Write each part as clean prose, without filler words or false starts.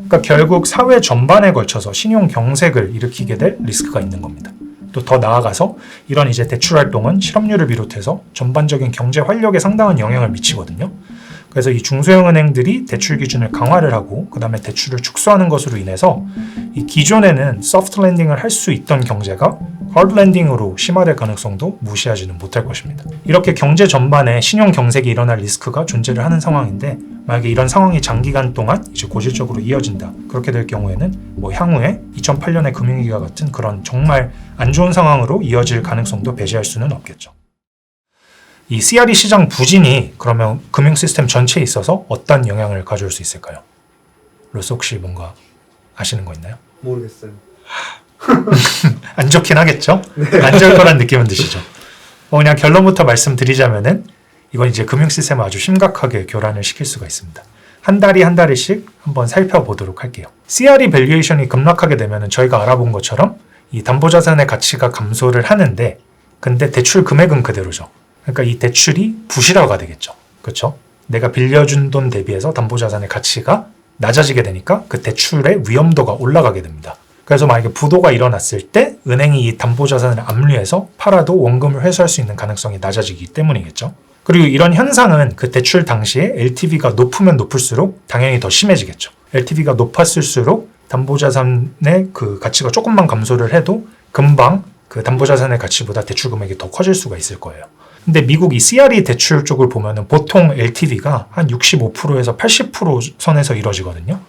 그러니까 결국 사회 전반에 걸쳐서 신용 경색을 일으키게 될 리스크가 있는 겁니다. 또 더 나아가서 이런 이제 대출 활동은 실업률을 비롯해서 전반적인 경제 활력에 상당한 영향을 미치거든요. 그래서 이 중소형 은행들이 대출 기준을 강화를 하고 그 다음에 대출을 축소하는 것으로 인해서 이 기존에는 소프트 랜딩을 할 수 있던 경제가 하드 랜딩으로 심화될 가능성도 무시하지는 못할 것입니다. 이렇게 경제 전반에 신용 경색이 일어날 리스크가 존재를 하는 상황인데 만약에 이런 상황이 장기간 동안 이제 고질적으로 이어진다. 그렇게 될 경우에는 뭐 향후에 2008년의 금융위기와 같은 그런 정말 안 좋은 상황으로 이어질 가능성도 배제할 수는 없겠죠. 이 CRE 시장 부진이 그러면 금융 시스템 전체에 있어서 어떤 영향을 가져올 수 있을까요? 로스 혹시 뭔가 아시는 거 있나요? 모르겠어요. 안 좋긴 하겠죠? 네. 안 좋을 거란 느낌은 드시죠? 그냥 결론부터 말씀드리자면은 이건 이제 금융 시스템을 아주 심각하게 교란을 시킬 수가 있습니다. 한 달씩 한번 살펴보도록 할게요. CRE 밸류에이션이 급락하게 되면은 저희가 알아본 것처럼 이 담보자산의 가치가 감소를 하는데 근데 대출 금액은 그대로죠. 그러니까 이 대출이 부실화가 되겠죠. 그렇죠? 내가 빌려준 돈 대비해서 담보자산의 가치가 낮아지게 되니까 그 대출의 위험도가 올라가게 됩니다. 그래서 만약에 부도가 일어났을 때 은행이 이 담보자산을 압류해서 팔아도 원금을 회수할 수 있는 가능성이 낮아지기 때문이겠죠. 그리고 이런 현상은 그 대출 당시에 LTV가 높으면 높을수록 당연히 더 심해지겠죠. LTV가 높았을수록 담보자산의 그 가치가 조금만 감소를 해도 금방 그 담보자산의 가치보다 대출 금액이 더 커질 수가 있을 거예요. 근데 미국 이 CRE 대출 쪽을 보면은 보통 LTV가 한 65%에서 80% 선에서 이루어지거든요.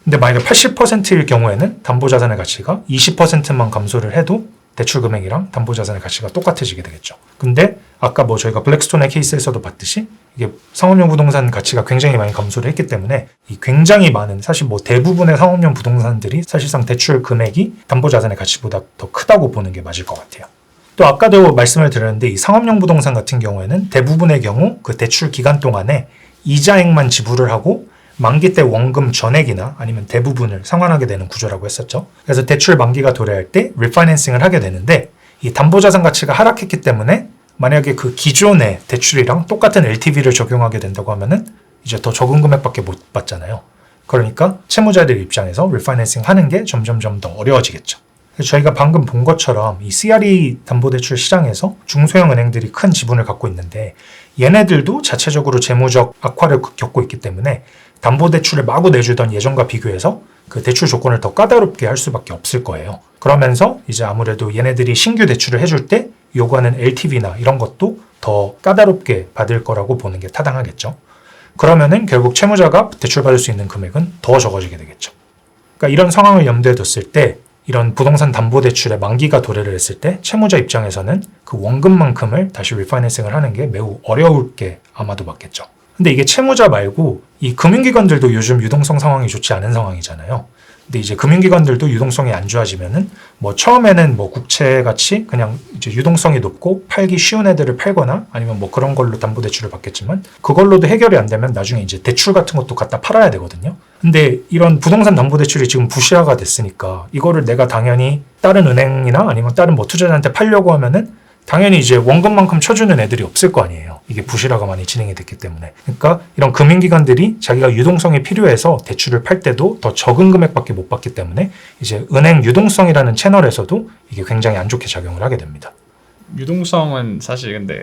근데 만약에 80%일 경우에는 담보자산의 가치가 20%만 감소를 해도 대출 금액이랑 담보자산의 가치가 똑같아지게 되겠죠. 근데 아까 뭐 저희가 블랙스톤의 케이스에서도 봤듯이 이게 상업용 부동산 가치가 굉장히 많이 감소를 했기 때문에 이 굉장히 많은 사실 뭐 대부분의 상업용 부동산들이 사실상 대출 금액이 담보자산의 가치보다 더 크다고 보는 게 맞을 것 같아요. 또 아까도 말씀을 드렸는데 이 상업용 부동산 같은 경우에는 대부분의 경우 그 대출 기간 동안에 이자액만 지불을 하고 만기 때 원금 전액이나 아니면 대부분을 상환하게 되는 구조라고 했었죠. 그래서 대출 만기가 도래할 때 리파이낸싱을 하게 되는데 이 담보자산 가치가 하락했기 때문에 만약에 그 기존의 대출이랑 똑같은 LTV를 적용하게 된다고 하면은 이제 더 적은 금액밖에 못 받잖아요. 그러니까 채무자들 입장에서 리파이낸싱 하는 게 점점점 더 어려워지겠죠. 저희가 방금 본 것처럼 이 CRE 담보대출 시장에서 중소형 은행들이 큰 지분을 갖고 있는데 얘네들도 자체적으로 재무적 악화를 겪고 있기 때문에 담보대출을 마구 내주던 예전과 비교해서 그 대출 조건을 더 까다롭게 할 수밖에 없을 거예요. 그러면서 이제 아무래도 얘네들이 신규 대출을 해줄 때 요구하는 LTV나 이런 것도 더 까다롭게 받을 거라고 보는 게 타당하겠죠. 그러면은 결국 채무자가 대출받을 수 있는 금액은 더 적어지게 되겠죠. 그러니까 이런 상황을 염두에 뒀을 때 이런 부동산 담보대출의 만기가 도래를 했을 때 채무자 입장에서는 그 원금만큼을 다시 리파이낸싱을 하는 게 매우 어려울 게 아마도 맞겠죠. 근데 이게 채무자 말고 이 금융기관들도 요즘 유동성 상황이 좋지 않은 상황이잖아요. 근데 이제 금융기관들도 유동성이 안 좋아지면은 뭐 처음에는 뭐 국채같이 그냥 이제 유동성이 높고 팔기 쉬운 애들을 팔거나 아니면 뭐 그런 걸로 담보대출을 받겠지만 그걸로도 해결이 안 되면 나중에 이제 대출 같은 것도 갖다 팔아야 되거든요. 근데 이런 부동산 담보대출이 지금 부실화가 됐으니까 이거를 내가 당연히 다른 은행이나 아니면 다른 뭐 투자자한테 팔려고 하면은 당연히 이제 원금만큼 쳐주는 애들이 없을 거 아니에요. 이게 부실화가 많이 진행이 됐기 때문에. 그러니까 이런 금융기관들이 자기가 유동성이 필요해서 대출을 팔 때도 더 적은 금액밖에 못 받기 때문에 이제 은행 유동성이라는 채널에서도 이게 굉장히 안 좋게 작용을 하게 됩니다. 유동성은 사실 근데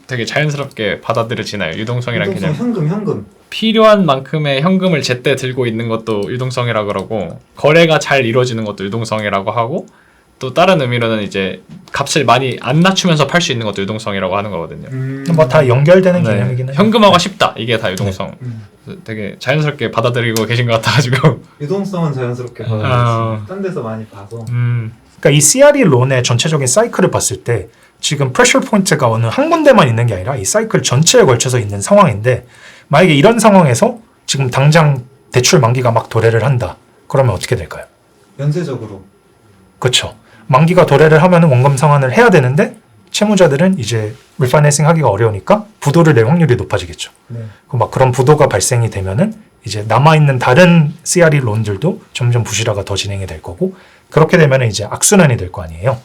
되게 자연스럽게 받아들여지나요? 유동성이란 개념. 현금. 필요한 만큼의 현금을 제때 들고 있는 것도 유동성이라고 그러고 거래가 잘 이루어지는 것도 유동성이라고 하고 또 다른 의미로는 이제 값을 많이 안 낮추면서 팔 수 있는 것도 유동성이라고 하는 거거든요. 뭐 다 연결되는 네. 개념이긴 해요. 현금화가 쉽다. 이게 다 유동성. 그래서 되게 자연스럽게 받아들이고 계신 것 같아가지고. 유동성은 자연스럽게 받아들였어요. 딴 데서 많이 봐서. 그러니까 이 CRE 론의 전체적인 사이클을 봤을 때 지금 프레셔 포인트가 어느 한 군데만 있는 게 아니라 이 사이클 전체에 걸쳐서 있는 상황인데 만약에 이런 상황에서 지금 당장 대출 만기가 막 도래를 한다. 그러면 어떻게 될까요? 연쇄적으로. 그렇죠. 만기가 도래를 하면 원금 상환을 해야 되는데 채무자들은 이제 리파이낸싱 하기가 어려우니까 부도를 낼 확률이 높아지겠죠. 네. 막 그런 부도가 발생이 되면은 이제 남아있는 다른 CRE 론들도 점점 부실화가 더 진행이 될 거고 그렇게 되면은 이제 악순환이 될 거 아니에요.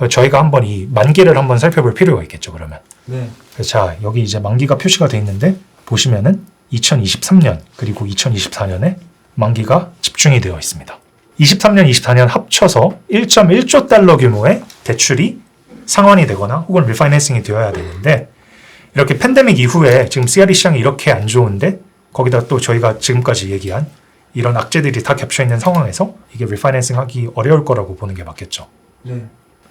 저희가 한번 이 만기를 한번 살펴볼 필요가 있겠죠. 그러면. 네. 자, 여기 이제 만기가 표시가 돼 있는데 보시면은 2023년 그리고 2024년에 만기가 집중이 되어 있습니다. 23년, 24년 합쳐서 1.1조 달러 규모의 대출이 상환이 되거나 혹은 리파이낸싱이 되어야 되는데 이렇게 팬데믹 이후에 지금 CRE 시장이 이렇게 안 좋은데 거기다 또 저희가 지금까지 얘기한 이런 악재들이 다 겹쳐있는 상황에서 이게 리파이낸싱 하기 어려울 거라고 보는 게 맞겠죠. 네.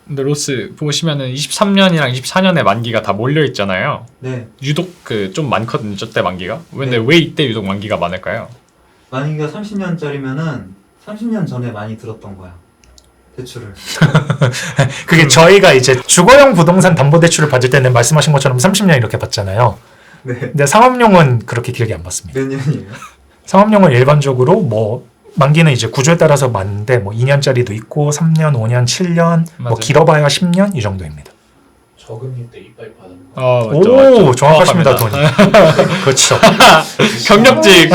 근데 로스 보시면은 23년이랑 24년에 만기가 다 몰려 있잖아요. 네. 유독 그 좀 많거든요. 저때 만기가. 근데 네. 왜 이때 유독 만기가 많을까요? 만기가 30년짜리면은 30년 전에 많이 들었던 거야. 대출을. 그게 저희가 이제 주거용 부동산 담보대출을 받을 때는 말씀하신 것처럼 30년 이렇게 받잖아요. 네. 근데 상업용은 그렇게 길게 안 받습니다. 몇 년이에요? 상업용은 일반적으로 뭐 만기는 이제 구조에 따라서 맞는데 뭐 2년짜리도 있고 3년, 5년, 7년, 뭐 맞아요. 길어봐야 10년 이 정도입니다. 저금리 때 이빨 받은 거. 맞죠, 오, 맞죠. 정확하십니다, 정확합니다. 돈이. 그렇죠. 경력직.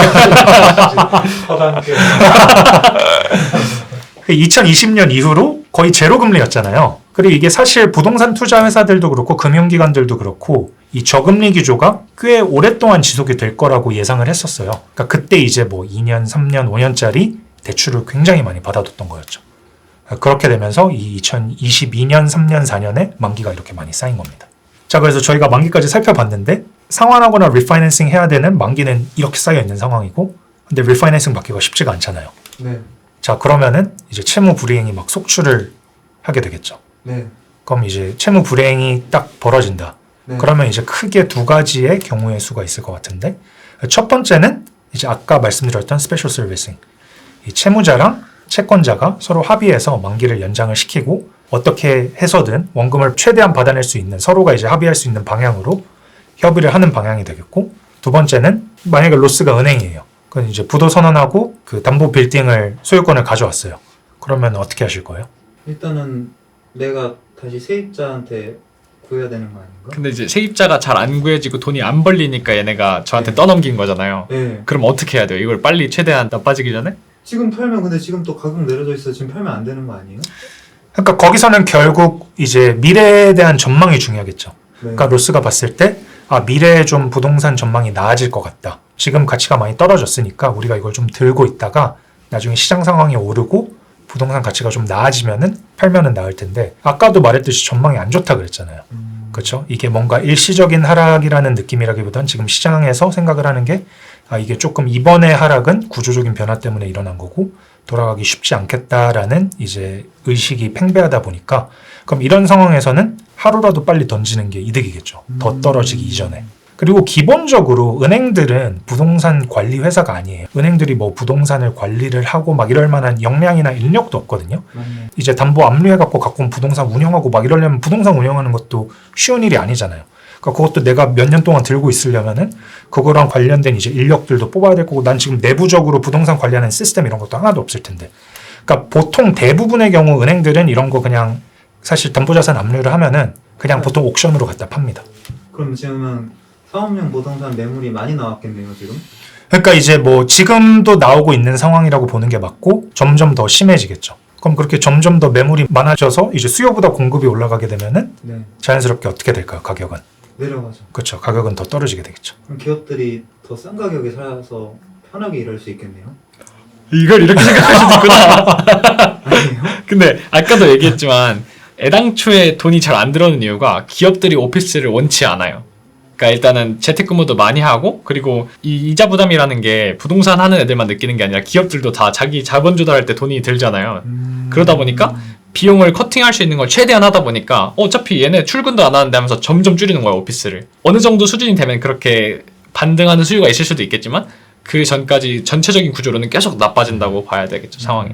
허당께 2020년 이후로 거의 제로 금리였잖아요. 그리고 이게 사실 부동산 투자 회사들도 그렇고 금융기관들도 그렇고 이 저금리 기조가 꽤 오랫동안 지속이 될 거라고 예상을 했었어요. 그러니까 그때 이제 뭐 2년, 3년, 5년짜리 대출을 굉장히 많이 받아뒀던 거였죠. 그렇게 되면서 이 2022년, 3년, 4년에 만기가 이렇게 많이 쌓인 겁니다. 자, 그래서 저희가 만기까지 살펴봤는데 상환하거나 리파이낸싱 해야 되는 만기는 이렇게 쌓여 있는 상황이고 근데 리파이낸싱 받기가 쉽지가 않잖아요. 네. 자, 그러면은 이제 채무 불이행이 막 속출을 하게 되겠죠. 네. 그럼 이제 채무 불이행이 딱 벌어진다. 네. 그러면 이제 크게 두 가지의 경우의 수가 있을 것 같은데 첫 번째는 이제 아까 말씀드렸던 스페셜 서비싱. 이 채무자랑 채권자가 서로 합의해서 만기를 연장을 시키고 어떻게 해서든 원금을 최대한 받아낼 수 있는 서로가 이제 합의할 수 있는 방향으로 협의를 하는 방향이 되겠고 두 번째는 만약에 로스가 은행이에요. 그건 이제 부도 선언하고 그 담보 빌딩을 소유권을 가져왔어요. 그러면 어떻게 하실 거예요? 일단은 내가 다시 세입자한테 구해야 되는 거 아닌가? 근데 이제 세입자가 잘 안 구해지고 돈이 안 벌리니까 얘네가 저한테 네. 떠넘긴 거잖아요. 네. 그럼 어떻게 해야 돼요? 이걸 빨리 최대한 나빠지기 전에? 지금 팔면 근데 지금 또 가격 내려져 있어. 지금 팔면 안 되는 거 아니에요? 그러니까 거기서는 결국 이제 미래에 대한 전망이 중요하겠죠. 네. 그러니까 로스가 봤을 때 미래에 좀 부동산 전망이 나아질 것 같다. 지금 가치가 많이 떨어졌으니까 우리가 이걸 좀 들고 있다가 나중에 시장 상황이 오르고 부동산 가치가 좀 나아지면은 팔면은 나을 텐데 아까도 말했듯이 전망이 안 좋다 그랬잖아요. 그렇죠? 이게 뭔가 일시적인 하락이라는 느낌이라기보단 지금 시장에서 생각을 하는 게 이게 조금 이번의 하락은 구조적인 변화 때문에 일어난 거고 돌아가기 쉽지 않겠다라는 이제 의식이 팽배하다 보니까 그럼 이런 상황에서는 하루라도 빨리 던지는 게 이득이겠죠. 더 떨어지기 이전에. 그리고 기본적으로 은행들은 부동산 관리 회사가 아니에요. 은행들이 뭐 부동산을 관리를 하고 막 이럴 만한 역량이나 인력도 없거든요. 맞네. 이제 담보 압류해갖고 갖고 온 부동산 운영하고 막 이러려면 부동산 운영하는 것도 쉬운 일이 아니잖아요. 그러니까 그것도 내가 몇 년 동안 들고 있으려면은 그거랑 관련된 이제 인력들도 뽑아야 될 거고 난 지금 내부적으로 부동산 관리하는 시스템 이런 것도 하나도 없을 텐데. 그러니까 보통 대부분의 경우 은행들은 이런 거 그냥 사실 담보자산 압류를 하면은 그냥 보통 옥션으로 갖다 팝니다. 그럼 지금은 사업용 부동산 매물이 많이 나왔겠네요, 지금? 그러니까 이제 뭐 지금도 나오고 있는 상황이라고 보는 게 맞고 점점 더 심해지겠죠. 그럼 그렇게 점점 더 매물이 많아져서 이제 수요보다 공급이 올라가게 되면은 네. 자연스럽게 어떻게 될까요? 가격은. 내려가죠. 그렇죠. 가격은 더 떨어지게 되겠죠. 그럼 기업들이 더 싼 가격에 사서 편하게 일할 수 있겠네요? 이걸 이렇게 생각할 수도 있구나. 아니에요? 근데 아까도 얘기했지만 애당초에 돈이 잘 안 들어오는 이유가 기업들이 오피스를 원치 않아요. 그러니까 일단은 재택근무도 많이 하고 그리고 이 이자 부담이라는 게 부동산 하는 애들만 느끼는 게 아니라 기업들도 다 자기 자본 조달할 때 돈이 들잖아요. 그러다 보니까 비용을 커팅할 수 있는 걸 최대한 하다 보니까 어차피 얘네 출근도 안 하는데 하면서 점점 줄이는 거예요, 오피스를. 어느 정도 수준이 되면 그렇게 반등하는 수요가 있을 수도 있겠지만 그 전까지 전체적인 구조로는 계속 나빠진다고 봐야 되겠죠, 상황이.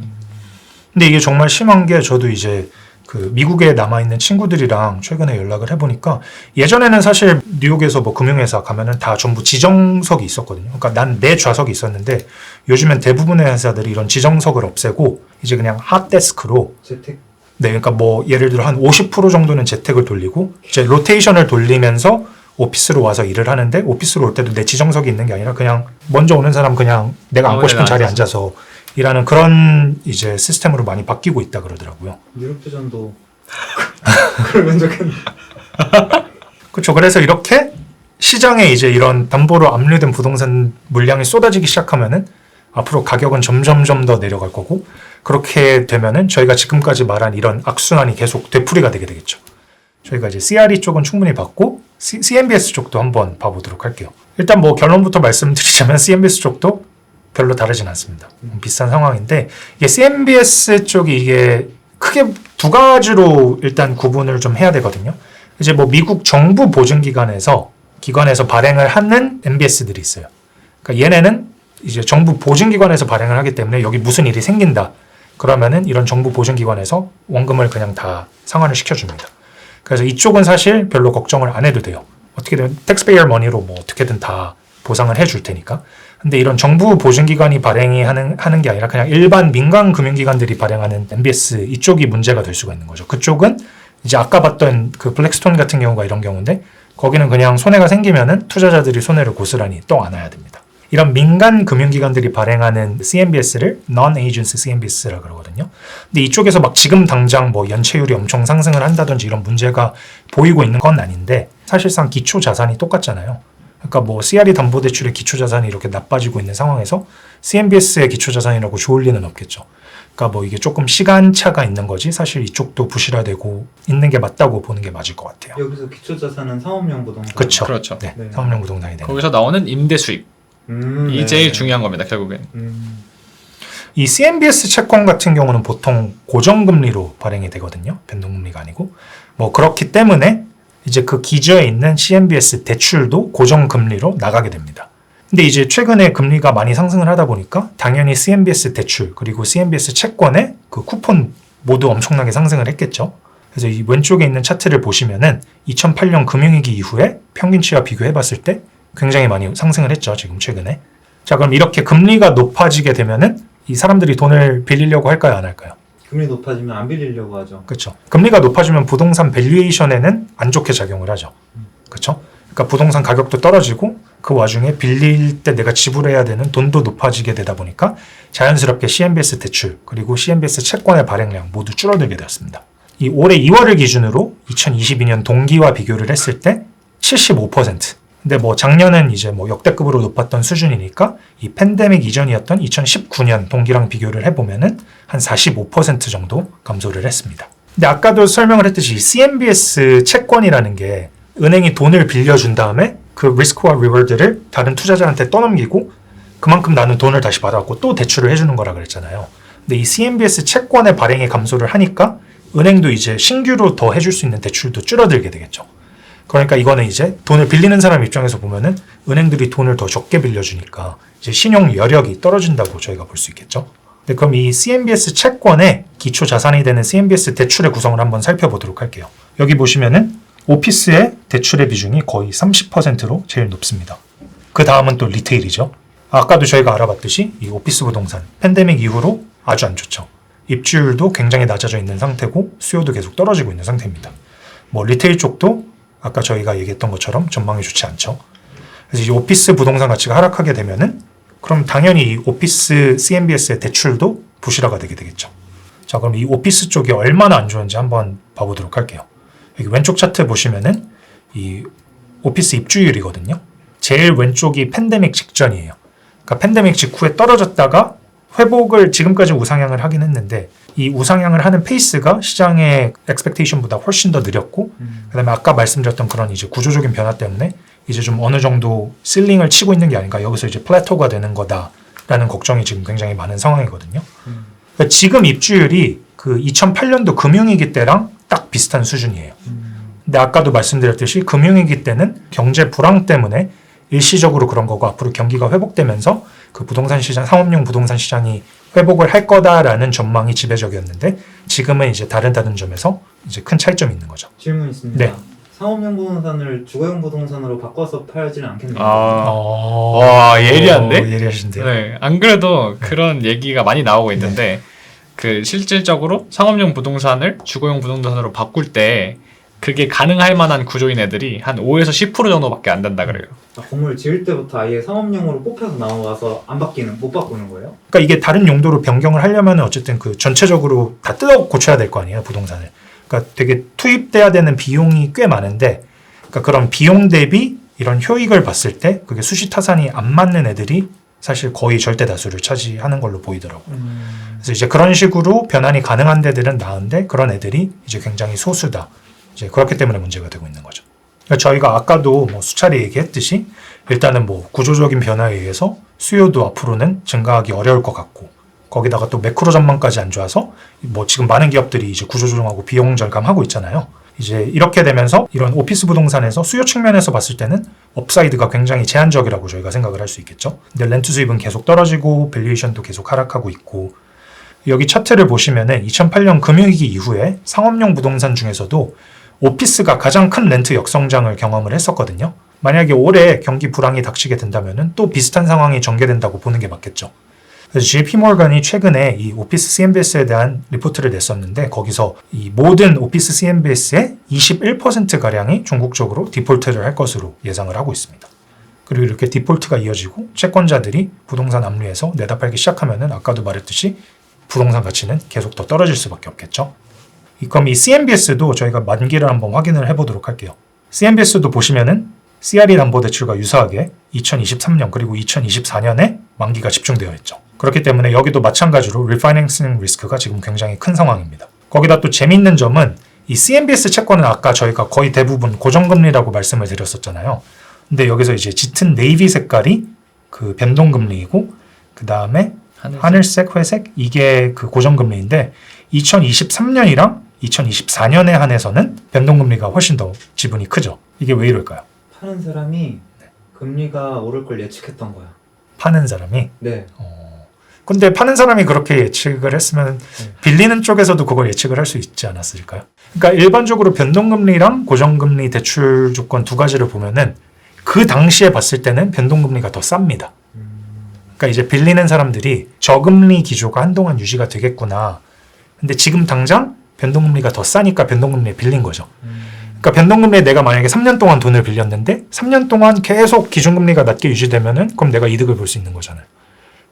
근데 이게 정말 심한 게 저도 이제 그 미국에 남아있는 친구들이랑 최근에 연락을 해보니까 예전에는 사실 뉴욕에서 뭐 금융회사 가면은 다 전부 지정석이 있었거든요. 그러니까 난 내 좌석이 있었는데 요즘엔 대부분의 회사들이 이런 지정석을 없애고 이제 그냥 핫데스크로 재택? 네, 그러니까 뭐 예를 들어 한 50% 정도는 재택을 돌리고 이제 로테이션을 돌리면서 오피스로 와서 일을 하는데 오피스로 올 때도 내 지정석이 있는 게 아니라 그냥 먼저 오는 사람 그냥 내가 앉고 싶은 자리에 앉아서 일하는 그런 이제 시스템으로 많이 바뀌고 있다 그러더라고요. 뉴욕대전도 그러면 좋겠네. 그렇죠. 그래서 이렇게 시장에 이제 이런 담보로 압류된 부동산 물량이 쏟아지기 시작하면은 앞으로 가격은 점점점 더 내려갈 거고 그렇게 되면은 저희가 지금까지 말한 이런 악순환이 계속 되풀이가 되게 되겠죠. 저희가 이제 CRE 쪽은 충분히 봤고 CMBS 쪽도 한번 봐보도록 할게요. 일단 뭐 결론부터 말씀드리자면 CMBS 쪽도 별로 다르진 않습니다. 비슷한 상황인데 이게 CMBS 쪽이 이게 크게 두 가지로 일단 구분을 좀 해야 되거든요. 이제 뭐 미국 정부 보증기관에서 발행을 하는 MBS들이 있어요. 그러니까 얘네는 이제 정부 보증기관에서 발행을 하기 때문에 여기 무슨 일이 생긴다. 그러면은 이런 정부 보증기관에서 원금을 그냥 다 상환을 시켜줍니다. 그래서 이쪽은 사실 별로 걱정을 안 해도 돼요. 어떻게든 텍스페이어 머니로 뭐 어떻게든 다 보상을 해줄 테니까. 근데 이런 정부 보증기관이 발행이 하는 게 아니라 그냥 일반 민간 금융기관들이 발행하는 MBS 이쪽이 문제가 될 수가 있는 거죠. 그쪽은 이제 아까 봤던 그 블랙스톤 같은 경우가 이런 경우인데 거기는 그냥 손해가 생기면은 투자자들이 손해를 고스란히 또 안아야 됩니다. 이런 민간 금융기관들이 발행하는 CMBS를 Non-Agency CMBS라고 그러거든요. 근데 이쪽에서 막 지금 당장 뭐 연체율이 엄청 상승을 한다든지 이런 문제가 보이고 있는 건 아닌데 사실상 기초 자산이 똑같잖아요. 그러니까 뭐 CRE 담보대출의 기초 자산이 이렇게 나빠지고 있는 상황에서 CMBS의 기초 자산이라고 좋을 리는 없겠죠. 그러니까 뭐 이게 조금 시간차가 있는 거지 사실 이쪽도 부실화되고 있는 게 맞다고 보는 게 맞을 것 같아요. 여기서 기초자산은 상업용 부동산. 그렇죠. 네, 네. 상업용 부동산이 되는. 거기서 나오는 임대 수입. 이 네. 제일 중요한 겁니다. 결국엔. 이 CMBS 채권 같은 경우는 보통 고정금리로 발행이 되거든요. 변동금리가 아니고. 뭐 그렇기 때문에 이제 그 기저에 있는 CMBS 대출도 고정금리로 나가게 됩니다. 근데 이제 최근에 금리가 많이 상승을 하다 보니까 당연히 CMBS 대출 그리고 CMBS 채권의 그 쿠폰 모두 엄청나게 상승을 했겠죠. 그래서 이 왼쪽에 있는 차트를 보시면은 2008년 금융위기 이후에 평균치와 비교해 봤을 때 굉장히 많이 상승을 했죠. 지금 최근에. 자, 그럼 이렇게 금리가 높아지게 되면은 이 사람들이 돈을 빌리려고 할까요? 안 할까요? 금리 높아지면 안 빌리려고 하죠. 그렇죠. 금리가 높아지면 부동산 밸류에이션에는 안 좋게 작용을 하죠. 그렇죠? 그러니까 부동산 가격도 떨어지고 그 와중에 빌릴 때 내가 지불해야 되는 돈도 높아지게 되다 보니까 자연스럽게 CMBS 대출 그리고 CMBS 채권의 발행량 모두 줄어들게 되었습니다. 이 올해 2월을 기준으로 2022년 동기와 비교를 했을 때 75%. 근데 뭐 작년은 이제 뭐 역대급으로 높았던 수준이니까 이 팬데믹 이전이었던 2019년 동기랑 비교를 해보면은 한 45% 정도 감소를 했습니다. 근데 아까도 설명을 했듯이 CMBS 채권이라는 게 은행이 돈을 빌려준 다음에 그 리스크와 리워드를 다른 투자자한테 떠넘기고 그만큼 나는 돈을 다시 받아갖고 또 대출을 해주는 거라 그랬잖아요. 근데 이 CMBS 채권의 발행이 감소를 하니까 은행도 이제 신규로 더 해줄 수 있는 대출도 줄어들게 되겠죠. 그러니까 이거는 이제 돈을 빌리는 사람 입장에서 보면은 은행들이 돈을 더 적게 빌려주니까 이제 신용 여력이 떨어진다고 저희가 볼 수 있겠죠. 네, 그럼 이 CMBS 채권의 기초 자산이 되는 CMBS 대출의 구성을 한번 살펴보도록 할게요. 여기 보시면은 오피스의 대출의 비중이 거의 30%로 제일 높습니다. 그 다음은 또 리테일이죠. 아까도 저희가 알아봤듯이 이 오피스 부동산 팬데믹 이후로 아주 안 좋죠. 입주율도 굉장히 낮아져 있는 상태고 수요도 계속 떨어지고 있는 상태입니다. 뭐 리테일 쪽도 아까 저희가 얘기했던 것처럼 전망이 좋지 않죠. 그래서 이 오피스 부동산 가치가 하락하게 되면은 그럼 당연히 이 오피스 CMBS의 대출도 부실화가 되게 되겠죠. 자, 그럼 이 오피스 쪽이 얼마나 안 좋은지 한번 봐보도록 할게요. 여기 왼쪽 차트 보시면은 이 오피스 입주율이거든요. 제일 왼쪽이 팬데믹 직전이에요. 그러니까 팬데믹 직후에 떨어졌다가 회복을 지금까지 우상향을 하긴 했는데 이 우상향을 하는 페이스가 시장의 expectation보다 훨씬 더 느렸고 그다음에 아까 말씀드렸던 그런 이제 구조적인 변화 때문에 이제 좀 어느 정도 실링을 치고 있는 게 아닌가 여기서 이제 플래토가 되는 거다라는 걱정이 지금 굉장히 많은 상황이거든요. 그러니까 지금 입주율이 그 2008년도 금융위기 때랑 딱 비슷한 수준이에요. 근데 아까도 말씀드렸듯이 금융위기 때는 경제 불황 때문에 일시적으로 그런 거고 앞으로 경기가 회복되면서 그 부동산 시장, 상업용 부동산 시장이 회복을 할 거다라는 전망이 지배적이었는데 지금은 이제 다른 점에서 이제 큰 차이점이 있는 거죠. 질문 있습니다. 네. 상업용 부동산을 주거용 부동산으로 바꿔서 팔지는 않겠네요. 와, 예리한데? 예리하신데요. 네, 안 그래도 그런 얘기가 많이 나오고 있는데 그 실질적으로 상업용 부동산을 주거용 부동산으로 바꿀 때 그게 가능할 만한 구조인 애들이 한 5에서 10% 정도밖에 안 된다 그래요. 건물 지을 때부터 아예 상업용으로 뽑혀서 나와서 못 바꾸는 거예요? 그러니까 이게 다른 용도로 변경을 하려면 어쨌든 그 전체적으로 다 뜯어 고쳐야 될 거 아니에요, 부동산을. 그러니까 되게 투입돼야 되는 비용이 꽤 많은데, 그러니까 그런 비용 대비 이런 효익을 봤을 때 그게 수시 타산이 안 맞는 애들이 사실 거의 절대 다수를 차지하는 걸로 보이더라고요. 그래서 이제 그런 식으로 변환이 가능한 데들은 나은데 그런 애들이 이제 굉장히 소수다. 이제 그렇기 때문에 문제가 되고 있는 거죠. 저희가 아까도 뭐 수차례 얘기했듯이 일단은 뭐 구조적인 변화에 의해서 수요도 앞으로는 증가하기 어려울 것 같고 거기다가 또 매크로 전망까지 안 좋아서 뭐 지금 많은 기업들이 이제 구조조정하고 비용 절감하고 있잖아요. 이제 이렇게 되면서 이런 오피스 부동산에서 수요 측면에서 봤을 때는 업사이드가 굉장히 제한적이라고 저희가 생각을 할 수 있겠죠. 근데 렌트 수입은 계속 떨어지고 밸류에이션도 계속 하락하고 있고 여기 차트를 보시면은 2008년 금융위기 이후에 상업용 부동산 중에서도 오피스가 가장 큰 렌트 역성장을 경험을 했었거든요. 만약에 올해 경기 불황이 닥치게 된다면은 또 비슷한 상황이 전개된다고 보는 게 맞겠죠. 그래서 JP모건이 최근에 이 오피스 CMBS에 대한 리포트를 냈었는데 거기서 이 모든 오피스 CMBS의 21%가량이 종국적으로 디폴트를 할 것으로 예상을 하고 있습니다. 그리고 이렇게 디폴트가 이어지고 채권자들이 부동산 압류해서 내다 팔기 시작하면은 아까도 말했듯이 부동산 가치는 계속 더 떨어질 수밖에 없겠죠. 그럼 이 CMBS도 저희가 만기를 한번 확인을 해보도록 할게요. CMBS도 보시면은 CRE 담보대출과 유사하게 2023년 그리고 2024년에 만기가 집중되어 있죠. 그렇기 때문에 여기도 마찬가지로 리파이낸싱 리스크가 지금 굉장히 큰 상황입니다. 거기다 또 재미있는 점은 이 CMBS 채권은 아까 저희가 거의 대부분 고정금리라고 말씀을 드렸었잖아요. 근데 여기서 이제 짙은 네이비 색깔이 그 변동금리이고 그 다음에 하늘색, 회색 이게 그 고정금리인데 2023년이랑 2024년에 한해서는 변동금리가 훨씬 더 지분이 크죠. 이게 왜 이럴까요? 파는 사람이 금리가 오를 걸 예측했던 거야. 파는 사람이? 네. 근데 파는 사람이 그렇게 예측을 했으면 빌리는 쪽에서도 그걸 예측을 할 수 있지 않았을까요? 그러니까 일반적으로 변동금리랑 고정금리 대출 조건 두 가지를 보면은 그 당시에 봤을 때는 변동금리가 더 쌉니다. 그러니까 이제 빌리는 사람들이 저금리 기조가 한동안 유지가 되겠구나. 근데 지금 당장 변동금리가 더 싸니까 변동금리에 빌린 거죠. 그러니까 변동금리에 내가 만약에 3년 동안 돈을 빌렸는데 3년 동안 계속 기준금리가 낮게 유지되면은 그럼 내가 이득을 볼 수 있는 거잖아요.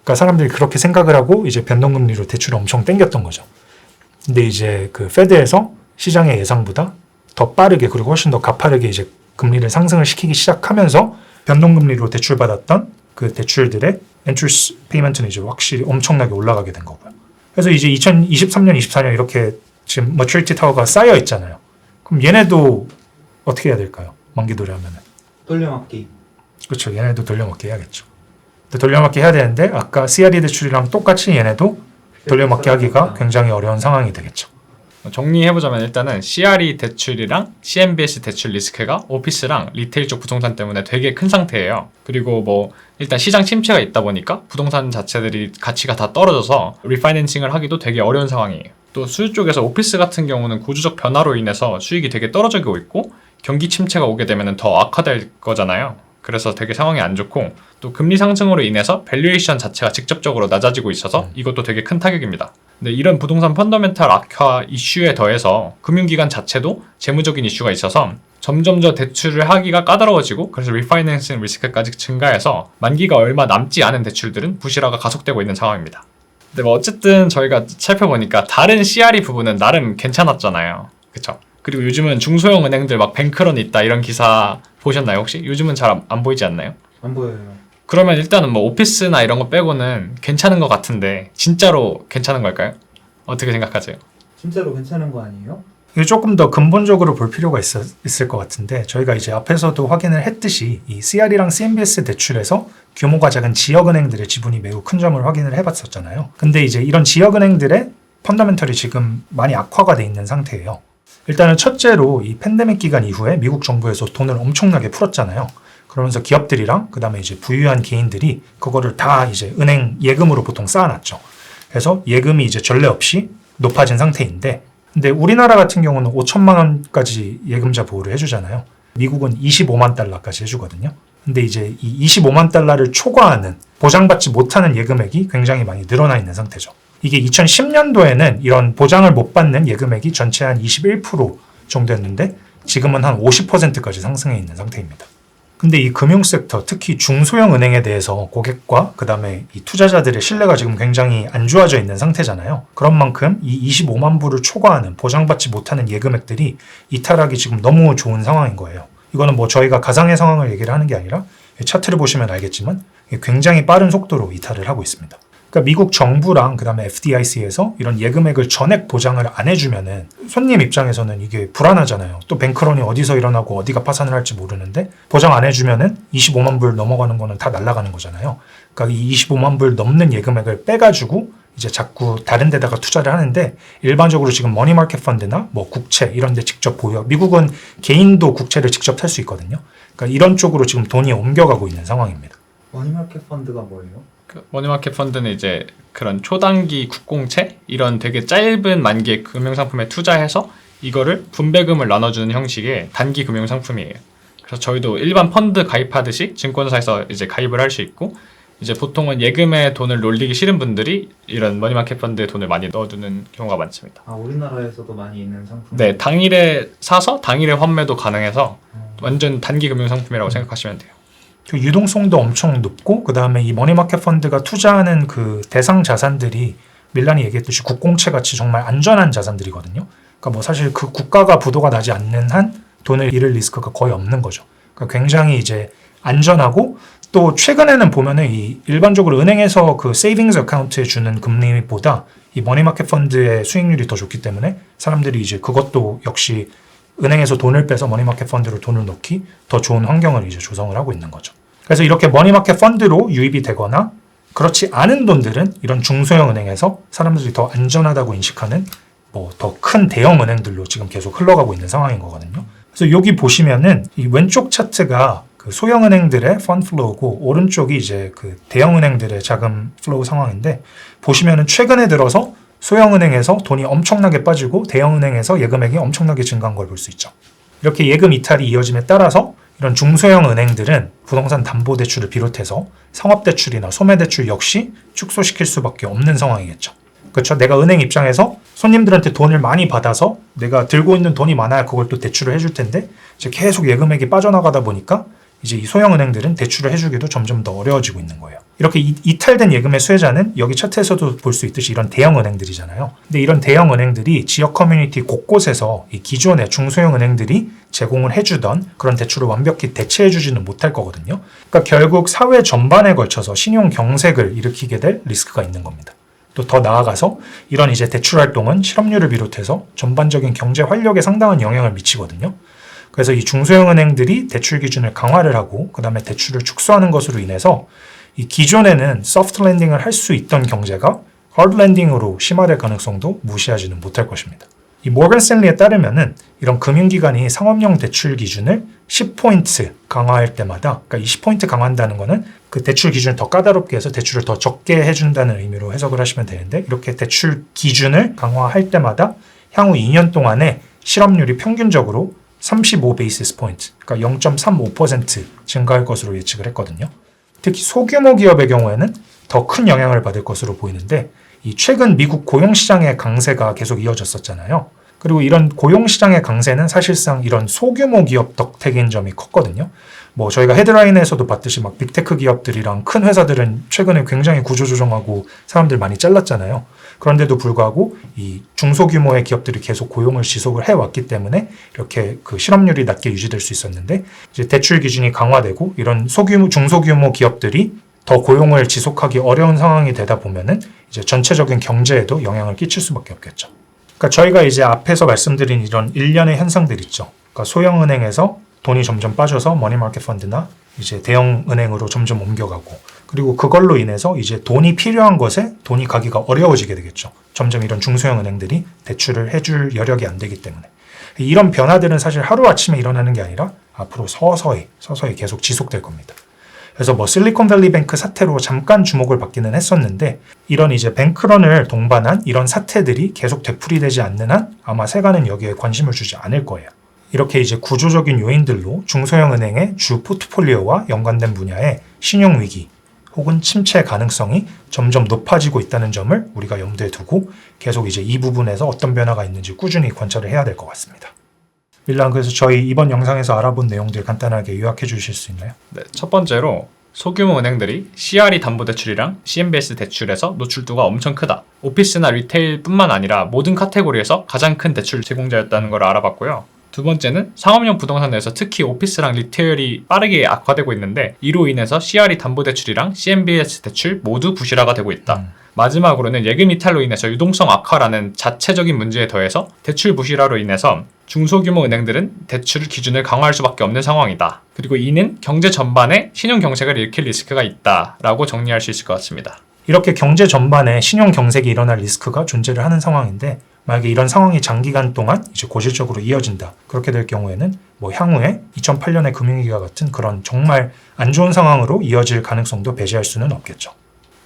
그러니까 사람들이 그렇게 생각을 하고 이제 변동금리로 대출을 엄청 땡겼던 거죠. 근데 이제 그 페드에서 시장의 예상보다 더 빠르게 그리고 훨씬 더 가파르게 이제 금리를 상승을 시키기 시작하면서 변동금리로 대출받았던 그 대출들의 인트레스트 페이먼트는 이제 확실히 엄청나게 올라가게 된 거고요. 그래서 이제 2023년, 24년 이렇게 지금 머추리티 타워가 쌓여 있잖아요. 그럼 얘네도 어떻게 해야 될까요? 만기도래 하면은. 돌려막기. 그렇죠. 얘네도 돌려막기 해야겠죠. 근데 돌려막기 해야 되는데 아까 CRE 대출이랑 똑같이 얘네도 돌려막기 하기가 굉장히 어려운 상황이 되겠죠. 정리해보자면 일단은 CRE 대출이랑 CMBS 대출 리스크가 오피스랑 리테일 쪽 부동산 때문에 되게 큰 상태예요. 그리고 뭐 일단 시장 침체가 있다 보니까 부동산 자체들이 가치가 다 떨어져서 리파이낸싱을 하기도 되게 어려운 상황이에요. 또 수요 쪽에서 오피스 같은 경우는 구조적 변화로 인해서 수익이 되게 떨어지고 있고 경기 침체가 오게 되면 더 악화될 거잖아요. 그래서 되게 상황이 안 좋고 또 금리 상승으로 인해서 밸류에이션 자체가 직접적으로 낮아지고 있어서 이것도 되게 큰 타격입니다. 근데 이런 부동산 펀더멘탈 악화 이슈에 더해서 금융기관 자체도 재무적인 이슈가 있어서 점점 더 대출을 하기가 까다로워지고 그래서 리파이낸싱 리스크까지 증가해서 만기가 얼마 남지 않은 대출들은 부실화가 가속되고 있는 상황입니다. 근데 뭐 어쨌든 저희가 살펴보니까 다른 CRE 부분은 나름 괜찮았잖아요. 그쵸? 그리고 요즘은 중소형 은행들 막 뱅크런 있다 이런 기사 보셨나요 혹시? 요즘은 잘 안 보이지 않나요? 안 보여요. 그러면 일단은 뭐 오피스나 이런 거 빼고는 괜찮은 것 같은데 진짜로 괜찮은 걸까요? 어떻게 생각하세요? 진짜로 괜찮은 거 아니에요? 이게 조금 더 근본적으로 볼 필요가 있을 것 같은데 저희가 이제 앞에서도 확인을 했듯이 이 CRE랑 CMBS 대출에서 규모가 작은 지역은행들의 지분이 매우 큰 점을 확인을 해봤었잖아요. 근데 이제 이런 지역은행들의 펀더멘털이 지금 많이 악화가 돼 있는 상태예요. 일단은 첫째로 이 팬데믹 기간 이후에 미국 정부에서 돈을 엄청나게 풀었잖아요. 그러면서 기업들이랑 그 다음에 이제 부유한 개인들이 그거를 다 이제 은행 예금으로 보통 쌓아놨죠. 그래서 예금이 이제 전례 없이 높아진 상태인데 근데 우리나라 같은 경우는 5천만 원까지 예금자 보호를 해주잖아요. 미국은 25만 달러까지 해주거든요. 근데 이제 이 25만 달러를 초과하는 보장받지 못하는 예금액이 굉장히 많이 늘어나 있는 상태죠. 이게 2010년도에는 이런 보장을 못 받는 예금액이 전체 한 21% 정도였는데 지금은 한 50%까지 상승해 있는 상태입니다. 근데 이 금융섹터, 특히 중소형 은행에 대해서 고객과 그 다음에 이 투자자들의 신뢰가 지금 굉장히 안 좋아져 있는 상태잖아요. 그런 만큼 이 25만 불을 초과하는 보장받지 못하는 예금액들이 이탈하기 지금 너무 좋은 상황인 거예요. 이거는 뭐 저희가 가상의 상황을 얘기를 하는 게 아니라 차트를 보시면 알겠지만 굉장히 빠른 속도로 이탈을 하고 있습니다. 그러니까 미국 정부랑 그다음에 FDIC에서 이런 예금액을 전액 보장을 안 해주면은 손님 입장에서는 이게 불안하잖아요. 또 뱅크런이 어디서 일어나고 어디가 파산을 할지 모르는데 보장 안 해주면은 25만 불 넘어가는 거는 다 날아가는 거잖아요. 그러니까 이 25만 불 넘는 예금액을 빼가지고 이제 자꾸 다른 데다가 투자를 하는데 일반적으로 지금 머니마켓 펀드나 뭐 국채 이런 데 직접 보여. 미국은 개인도 국채를 직접 살 수 있거든요. 그러니까 이런 쪽으로 지금 돈이 옮겨가고 있는 상황입니다. 머니마켓 펀드가 뭐예요? 그 머니마켓 펀드는 이제 그런 초단기 국공채 이런 되게 짧은 만기의 금융상품에 투자해서 이거를 분배금을 나눠주는 형식의 단기 금융상품이에요. 그래서 저희도 일반 펀드 가입하듯이 증권사에서 이제 가입을 할 수 있고 이제 보통은 예금에 돈을 놀리기 싫은 분들이 이런 머니마켓 펀드에 돈을 많이 넣어두는 경우가 많습니다. 아, 우리나라에서도 많이 있는 상품. 네, 당일에 사서 당일에 환매도 가능해서 완전 단기 금융상품이라고 생각하시면 돼요. 그 유동성도 엄청 높고 그 다음에 이 머니마켓 펀드가 투자하는 그 대상 자산들이 밀란이 얘기했듯이 국공채 같이 정말 안전한 자산들이거든요. 그러니까 뭐 사실 그 국가가 부도가 나지 않는 한 돈을 잃을 리스크가 거의 없는 거죠. 그러니까 굉장히 이제 안전하고 또 최근에는 보면은 이 일반적으로 은행에서 그 세이빙스 어카운트에 주는 금리보다 이 머니마켓 펀드의 수익률이 더 좋기 때문에 사람들이 이제 그것도 역시 은행에서 돈을 빼서 머니마켓 펀드로 돈을 넣기 더 좋은 환경을 이제 조성을 하고 있는 거죠. 그래서 이렇게 머니마켓 펀드로 유입이 되거나 그렇지 않은 돈들은 이런 중소형 은행에서 사람들이 더 안전하다고 인식하는 뭐 더 큰 대형 은행들로 지금 계속 흘러가고 있는 상황인 거거든요. 그래서 여기 보시면은 이 왼쪽 차트가 그 소형 은행들의 펀드 플로우고 오른쪽이 이제 그 대형 은행들의 자금 플로우 상황인데 보시면은 최근에 들어서 소형 은행에서 돈이 엄청나게 빠지고 대형 은행에서 예금액이 엄청나게 증가한 걸 볼 수 있죠. 이렇게 예금 이탈이 이어짐에 따라서 이런 중소형 은행들은 부동산 담보대출을 비롯해서 상업대출이나 소매대출 역시 축소시킬 수밖에 없는 상황이겠죠. 그렇죠? 내가 은행 입장에서 손님들한테 돈을 많이 받아서 내가 들고 있는 돈이 많아야 그걸 또 대출을 해줄 텐데 이제 계속 예금액이 빠져나가다 보니까 이제 이 소형 은행들은 대출을 해주기도 점점 더 어려워지고 있는 거예요. 이렇게 이탈된 예금의 수혜자는 여기 차트에서도 볼 수 있듯이 이런 대형 은행들이잖아요. 근데 이런 대형 은행들이 지역 커뮤니티 곳곳에서 이 기존의 중소형 은행들이 제공을 해주던 그런 대출을 완벽히 대체해주지는 못할 거거든요. 그러니까 결국 사회 전반에 걸쳐서 신용 경색을 일으키게 될 리스크가 있는 겁니다. 또 더 나아가서 이런 이제 대출 활동은 실업률을 비롯해서 전반적인 경제 활력에 상당한 영향을 미치거든요. 그래서 이 중소형 은행들이 대출 기준을 강화를 하고 그 다음에 대출을 축소하는 것으로 인해서 이 기존에는 소프트 랜딩을 할 수 있던 경제가 하드 랜딩으로 심화될 가능성도 무시하지는 못할 것입니다. 이 모건 스탠리에 따르면은 이런 금융기관이 상업용 대출 기준을 10포인트 강화할 때마다, 그러니까 이 10포인트 강화한다는 거는 그 대출 기준을 더 까다롭게 해서 대출을 더 적게 해준다는 의미로 해석을 하시면 되는데 이렇게 대출 기준을 강화할 때마다 향후 2년 동안에 실업률이 평균적으로 35베이시스 포인트, 그러니까 0.35% 증가할 것으로 예측을 했거든요. 특히 소규모 기업의 경우에는 더 큰 영향을 받을 것으로 보이는데 이 최근 미국 고용시장의 강세가 계속 이어졌었잖아요. 그리고 이런 고용시장의 강세는 사실상 이런 소규모 기업 덕택인 점이 컸거든요. 뭐 저희가 헤드라인에서도 봤듯이 막 빅테크 기업들이랑 큰 회사들은 최근에 굉장히 구조조정하고 사람들 많이 잘랐잖아요. 그런데도 불구하고 이 중소규모의 기업들이 계속 고용을 지속을 해왔기 때문에 이렇게 그 실업률이 낮게 유지될 수 있었는데 이제 대출 기준이 강화되고 이런 중소규모 기업들이 더 고용을 지속하기 어려운 상황이 되다 보면은 이제 전체적인 경제에도 영향을 끼칠 수밖에 없겠죠. 그러니까 저희가 이제 앞에서 말씀드린 이런 일련의 현상들 있죠. 그러니까 소형 은행에서 돈이 점점 빠져서 머니마켓 펀드나 이제 대형 은행으로 점점 옮겨가고 그리고 그걸로 인해서 이제 돈이 필요한 것에 돈이 가기가 어려워지게 되겠죠. 점점 이런 중소형 은행들이 대출을 해줄 여력이 안 되기 때문에 이런 변화들은 사실 하루아침에 일어나는 게 아니라 앞으로 서서히 계속 지속될 겁니다. 그래서 뭐 실리콘밸리 뱅크 사태로 잠깐 주목을 받기는 했었는데 이런 이제 뱅크런을 동반한 이런 사태들이 계속 되풀이되지 않는 한 아마 세간은 여기에 관심을 주지 않을 거예요. 이렇게 이제 구조적인 요인들로 중소형 은행의 주 포트폴리오와 연관된 분야의 신용 위기 혹은 침체 가능성이 점점 높아지고 있다는 점을 우리가 염두에 두고 계속 이제 이 부분에서 어떤 변화가 있는지 꾸준히 관찰을 해야 될 것 같습니다. 밀란, 그래서 저희 이번 영상에서 알아본 내용들 간단하게 요약해 주실 수 있나요? 네, 첫 번째로 소규모 은행들이 CRE 담보대출이랑 CMBS 대출에서 노출도가 엄청 크다. 오피스나 리테일뿐만 아니라 모든 카테고리에서 가장 큰 대출 제공자였다는 걸 알아봤고요. 두 번째는 상업용 부동산 내에서 특히 오피스랑 리테일이 빠르게 악화되고 있는데 이로 인해서 CRE 담보대출이랑 CMBS 대출 모두 부실화가 되고 있다. 마지막으로는 예금 이탈로 인해서 유동성 악화라는 자체적인 문제에 더해서 대출 부실화로 인해서 중소규모 은행들은 대출 기준을 강화할 수밖에 없는 상황이다. 그리고 이는 경제 전반에 신용 경색을 일으킬 리스크가 있다라고 정리할 수 있을 것 같습니다. 이렇게 경제 전반에 신용 경색이 일어날 리스크가 존재를 하는 상황인데 만약에 이런 상황이 장기간 동안 이제 고질적으로 이어진다. 그렇게 될 경우에는 뭐 향후에 2008년의 금융위기와 같은 그런 정말 안 좋은 상황으로 이어질 가능성도 배제할 수는 없겠죠.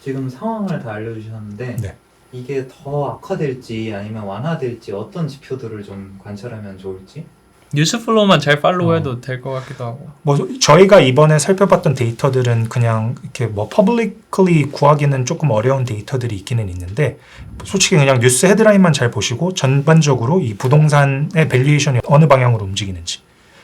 지금 상황을 다 알려주셨는데 네. 이게 더 악화될지 아니면 완화될지 어떤 지표들을 좀 관찰하면 좋을지? 뉴스플로우만 잘 팔로우해도 될 것 같기도 하고. 뭐 저희가 이번에 살펴봤던 데이터들은 그냥 이렇게 뭐 퍼블릭ली 구하기는 조금 어려운 데이터들이 있기는 있는데 솔직히 그냥 뉴스 헤드라인만 잘 보시고 전반적으로 이 부동산의 밸류에이션이 어느 방향으로 움직이는지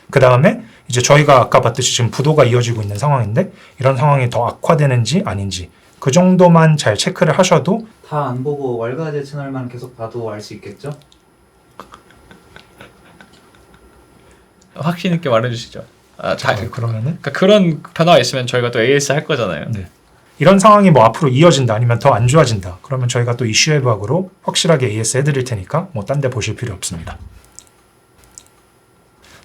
그 다음에 이제 저희가 아까 봤듯이 지금 부도가 이어지고 있는 상황인데 이런 상황이 더 악화되는지 아닌지 그 정도만 잘 체크를 하셔도 다 안 보고 월가제 채널만 계속 봐도 알 수 있겠죠? 확신 있게 말해주시죠. 그러면은 그러니까 그런 변화가 있으면 저희가 또 AS 할 거잖아요. 네. 이런 상황이 뭐 앞으로 이어진다 아니면 더 안 좋아진다 그러면 저희가 또 이슈 해박으로 확실하게 AS 해드릴 테니까 뭐 딴 데 보실 필요 없습니다.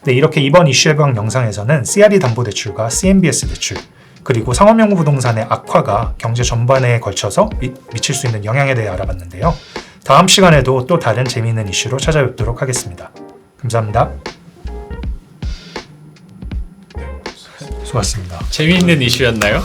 네, 이렇게 이번 이슈 해박 영상에서는 CRE 담보대출과 CMBS 대출 그리고 상업용 부동산의 악화가 경제 전반에 걸쳐서 미칠 수 있는 영향에 대해 알아봤는데요. 다음 시간에도 또 다른 재미있는 이슈로 찾아뵙도록 하겠습니다. 감사합니다. 수고하셨습니다. 재미있는 이슈였나요?